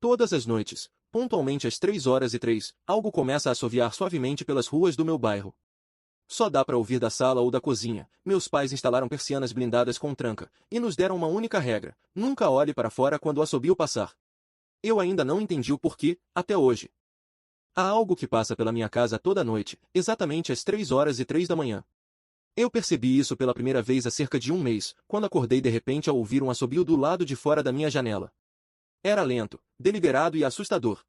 Todas as noites, pontualmente às 3h03, algo começa a assoviar suavemente pelas ruas do meu bairro. Só dá para ouvir da sala ou da cozinha. Meus pais instalaram persianas blindadas com tranca, e nos deram uma única regra: nunca olhe para fora quando o assobio passar. Eu ainda não entendi o porquê, até hoje. Há algo que passa pela minha casa toda noite, exatamente às 3h03 da manhã. Eu percebi isso pela primeira vez há cerca de um mês, quando acordei de repente ao ouvir um assobio do lado de fora da minha janela. Era lento, deliberado e assustador.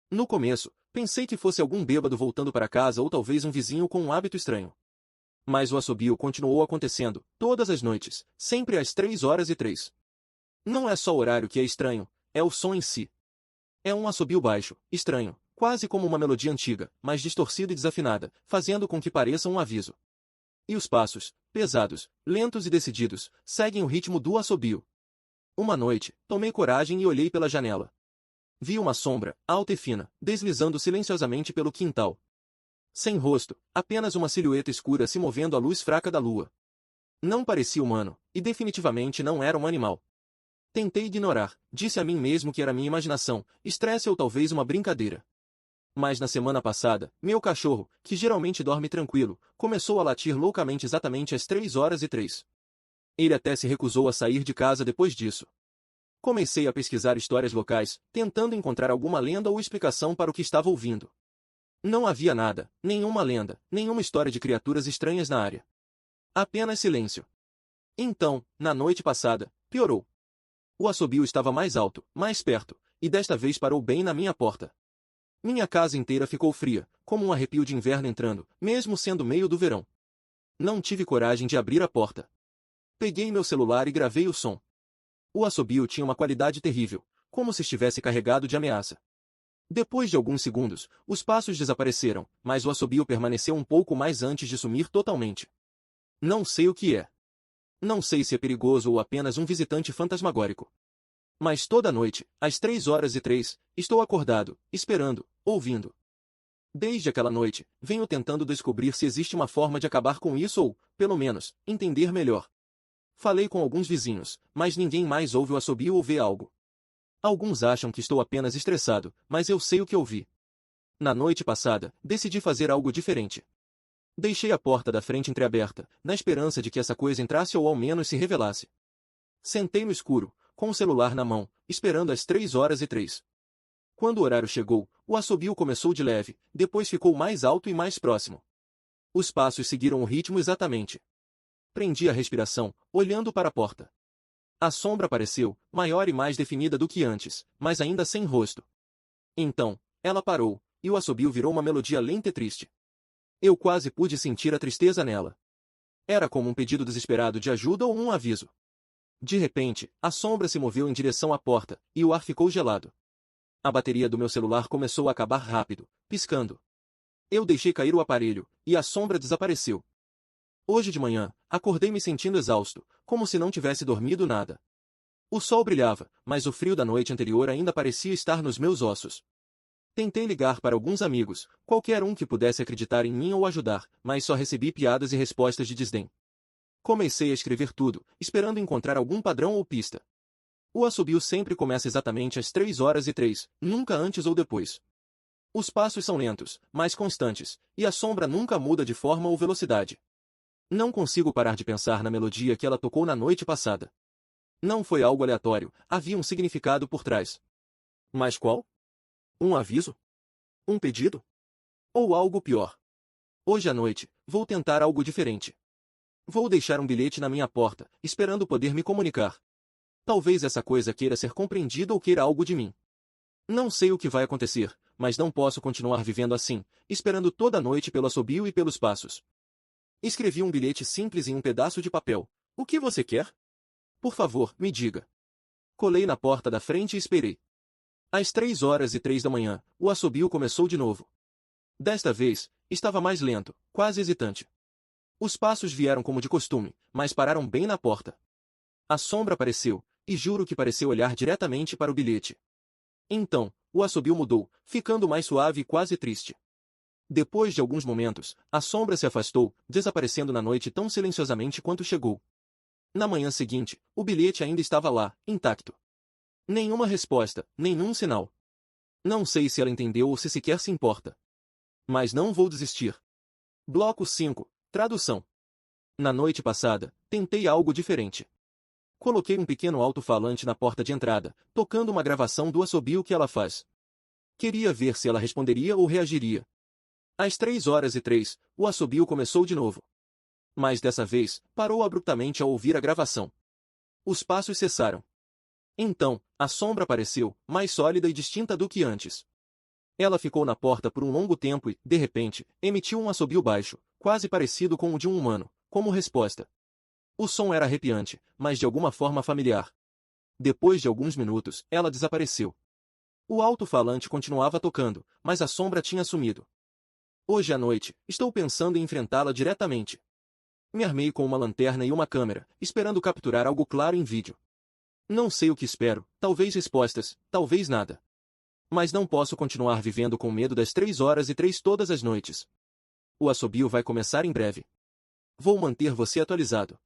No começo, pensei que fosse algum bêbado voltando para casa ou talvez um vizinho com um hábito estranho. Mas o assobio continuou acontecendo, todas as noites, sempre às 3h03. Não é só o horário que é estranho, é o som em si. É um assobio baixo, estranho, quase como uma melodia antiga, mas distorcida e desafinada, fazendo com que pareça um aviso. E os passos, pesados, lentos e decididos, seguem o ritmo do assobio. Uma noite, tomei coragem e olhei pela janela. Vi uma sombra, alta e fina, deslizando silenciosamente pelo quintal. Sem rosto, apenas uma silhueta escura se movendo à luz fraca da lua. Não parecia humano, e definitivamente não era um animal. Tentei ignorar, disse a mim mesmo que era minha imaginação, estresse ou talvez uma brincadeira. Mas na semana passada, meu cachorro, que geralmente dorme tranquilo, começou a latir loucamente exatamente às 3h03. Ele até se recusou a sair de casa depois disso. Comecei a pesquisar histórias locais, tentando encontrar alguma lenda ou explicação para o que estava ouvindo. Não havia nada, nenhuma lenda, nenhuma história de criaturas estranhas na área. Apenas silêncio. Então, na noite passada, piorou. O assobio estava mais alto, mais perto, e desta vez parou bem na minha porta. Minha casa inteira ficou fria, como um arrepio de inverno entrando, mesmo sendo meio do verão. Não tive coragem de abrir a porta. Peguei meu celular e gravei o som. O assobio tinha uma qualidade terrível, como se estivesse carregado de ameaça. Depois de alguns segundos, os passos desapareceram, mas o assobio permaneceu um pouco mais antes de sumir totalmente. Não sei o que é. Não sei se é perigoso ou apenas um visitante fantasmagórico. Mas toda noite, às 3h03, estou acordado, esperando, ouvindo. Desde aquela noite, venho tentando descobrir se existe uma forma de acabar com isso ou, pelo menos, entender melhor. Falei com alguns vizinhos, mas ninguém mais ouve o assobio ou vê algo. Alguns acham que estou apenas estressado, mas eu sei o que ouvi. Na noite passada, decidi fazer algo diferente. Deixei a porta da frente entreaberta, na esperança de que essa coisa entrasse ou ao menos se revelasse. Sentei no escuro, com o celular na mão, esperando às 3h03. Quando o horário chegou, o assobio começou de leve, depois ficou mais alto e mais próximo. Os passos seguiram o ritmo exatamente. Prendi a respiração, olhando para a porta. A sombra apareceu, maior e mais definida do que antes, mas ainda sem rosto. Então, ela parou, e o assobio virou uma melodia lenta e triste. Eu quase pude sentir a tristeza nela. Era como um pedido desesperado de ajuda ou um aviso. De repente, a sombra se moveu em direção à porta, e o ar ficou gelado. A bateria do meu celular começou a acabar rápido, piscando. Eu deixei cair o aparelho, e a sombra desapareceu. Hoje de manhã, acordei me sentindo exausto, como se não tivesse dormido nada. O sol brilhava, mas o frio da noite anterior ainda parecia estar nos meus ossos. Tentei ligar para alguns amigos, qualquer um que pudesse acreditar em mim ou ajudar, mas só recebi piadas e respostas de desdém. Comecei a escrever tudo, esperando encontrar algum padrão ou pista. O assobio sempre começa exatamente às 3h03, nunca antes ou depois. Os passos são lentos, mas constantes, e a sombra nunca muda de forma ou velocidade. Não consigo parar de pensar na melodia que ela tocou na noite passada. Não foi algo aleatório, havia um significado por trás. Mas qual? Um aviso? Um pedido? Ou algo pior? Hoje à noite, vou tentar algo diferente. Vou deixar um bilhete na minha porta, esperando poder me comunicar. Talvez essa coisa queira ser compreendida ou queira algo de mim. Não sei o que vai acontecer, mas não posso continuar vivendo assim, esperando toda noite pelo assobio e pelos passos. Escrevi um bilhete simples em um pedaço de papel. O que você quer? Por favor, me diga. Colei na porta da frente e esperei. Às 3h03 da manhã, o assobio começou de novo. Desta vez, estava mais lento, quase hesitante. Os passos vieram como de costume, mas pararam bem na porta. A sombra apareceu, e juro que pareceu olhar diretamente para o bilhete. Então, o assobio mudou, ficando mais suave e quase triste. Depois de alguns momentos, a sombra se afastou, desaparecendo na noite tão silenciosamente quanto chegou. Na manhã seguinte, o bilhete ainda estava lá, intacto. Nenhuma resposta, nenhum sinal. Não sei se ela entendeu ou se sequer se importa. Mas não vou desistir. Bloco 5. Tradução. Na noite passada, tentei algo diferente. Coloquei um pequeno alto-falante na porta de entrada, tocando uma gravação do assobio que ela faz. Queria ver se ela responderia ou reagiria. Às 3h03, o assobio começou de novo. Mas dessa vez, parou abruptamente ao ouvir a gravação. Os passos cessaram. Então, a sombra apareceu, mais sólida e distinta do que antes. Ela ficou na porta por um longo tempo e, de repente, emitiu um assobio baixo, quase parecido com o de um humano, como resposta. O som era arrepiante, mas de alguma forma familiar. Depois de alguns minutos, ela desapareceu. O alto-falante continuava tocando, mas a sombra tinha sumido. Hoje à noite, estou pensando em enfrentá-la diretamente. Me armei com uma lanterna e uma câmera, esperando capturar algo claro em vídeo. Não sei o que espero, talvez respostas, talvez nada. Mas não posso continuar vivendo com medo das 3h03 todas as noites. O assobio vai começar em breve. Vou manter você atualizado.